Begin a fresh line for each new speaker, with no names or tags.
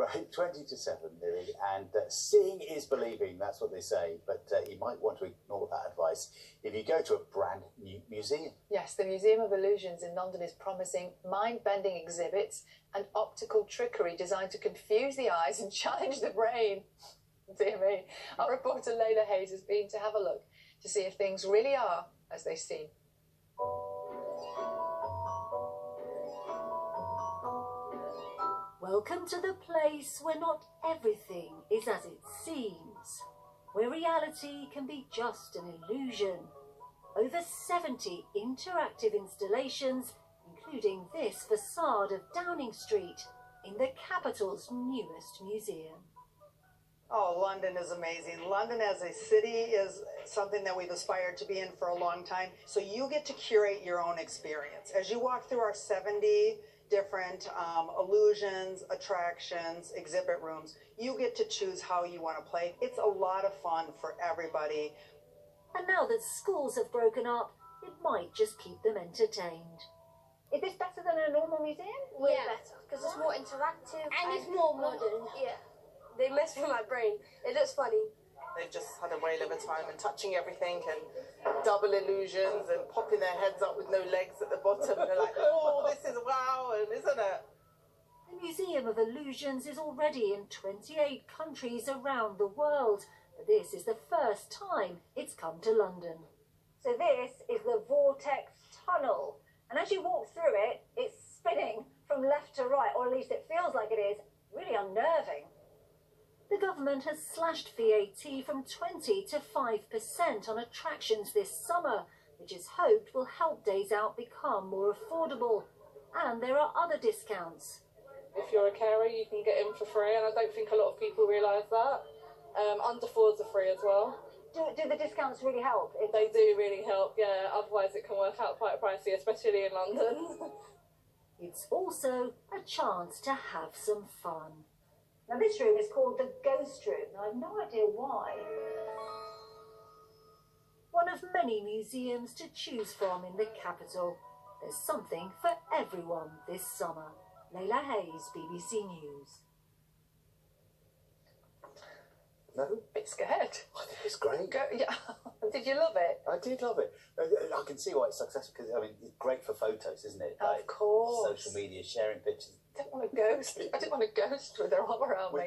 Right, 20 to 7, Louis, and seeing is believing, that's what they say, but you might want to ignore that advice if you go to a brand new museum.
Yes, the Museum of Illusions in London is promising mind-bending exhibits and optical trickery designed to confuse the eyes and challenge the brain. Dear me. Our reporter Layla Hayes has been to have a look to see if things really are as they seem.
Welcome to the place where not everything is as it seems, where reality can be just an illusion. Over 70 interactive installations, including this facade of Downing Street in the capital's newest museum.
Oh, London is amazing. London as a city is something that we've aspired to be in for a long time. So you get to curate your own experience. As you walk through our 70 different illusions, attractions, exhibit rooms, you get to choose how you want to play. It's a lot of fun for everybody.
And now that schools have broken up, it might just keep them entertained.
Is this better than a normal museum?
Way better, because it's more interactive and it's more modern. Yeah, they mess with my brain. It looks funny.
They've just had a whale of a time and touching everything and double illusions and popping their heads up with no legs at the bottom. They're like, oh, this is wow, and isn't it?
The Museum of Illusions is already in 28 countries around the world, but this is the first time it's come to London.
So this is the Vortex tunnel, and as you walk through it, it's spinning from left to right, or at least it feels like it is. Really unnerving.
The government has slashed VAT from 20 to 5% on attractions this summer, which is hoped will help days out become more affordable. And there are other discounts.
If you're a carer, you can get in for free, and I don't think a lot of people realise that. Under fours are free as well.
Do the discounts really help?
They do really help, yeah. Otherwise it can work out quite pricey, especially in London.
It's also a chance to have some fun.
Now this room is called the Ghost Room. Now, I have no idea why.
One of many museums to choose from in the capital. There's something for everyone this summer. Layla Hayes, BBC News.
No?
Bit scared.
I think it's great.
Yeah. Did you love it?
I did love it. I can see why it's successful, because, I mean, it's great for photos, isn't it?
Of course.
Social media, sharing pictures.
I didn't want a ghost with their arm around me.